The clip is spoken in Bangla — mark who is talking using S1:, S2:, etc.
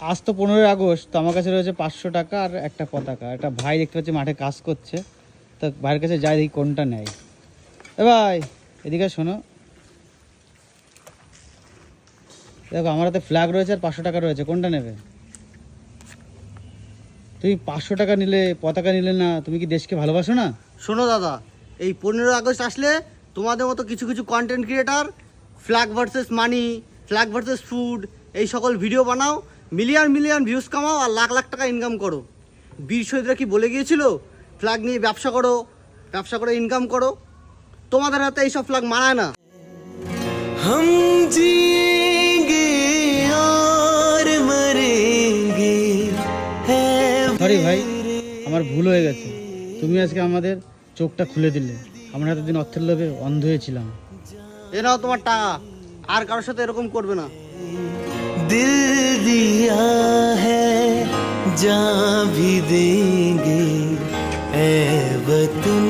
S1: আজ তো 15ই আগস্ট, তো আমার কাছে রয়েছে 500 টাকা আর একটা পতাকা। একটা ভাই দেখতে পাচ্ছি মাঠে কাজ করছে, তো ভাইয়ের কাছে যাই দেখি কোনটা নেয়। এ ভাই এদিকে শোনো, দেখো আমার হাতে ফ্ল্যাগ রয়েছে আর 500 টাকা রয়েছে, কোনটা নেবে? তুমি 500 টাকা নিলে, পতাকা নিলে না, তুমি কি দেশকে ভালোবাসো না?
S2: শোনো দাদা, এই 15ই আগস্ট আসলে তোমাদের মতো কিছু কিছু কন্টেন্ট ক্রিয়েটার ফ্ল্যাগ ভার্সেস মানি, ফ্ল্যাগ ভার্সেস ফুড এই সকল ভিডিও বানাও, মিলিয়ন মিলিয়ন ভিউজ কামাও আর লাখ লাখ টাকা ইনকাম করো। বীর শহীদরা কি বলে গিয়েছিল ফ্ল্যাগ নিয়ে ব্যবসা করো, ব্যবসা করে ইনকাম করো? তোমাদের হাতে এইসব ফ্ল্যাগ মানায় না।
S3: हम जिएंगे और मरेंगे है
S1: সরি ভাই, আমার ভুল হয়ে গেছে। তুমি আজকে আমাদের চোখটা খুলে দিলে। আমরা এতদিন অর্থের লোভে অন্ধ হয়েছিলাম।
S2: এ নাও তোমার টাকা, আর কারোর সাথে এরকম করবে না।
S3: दिल दिया है जान भी देंगे ऐ वतन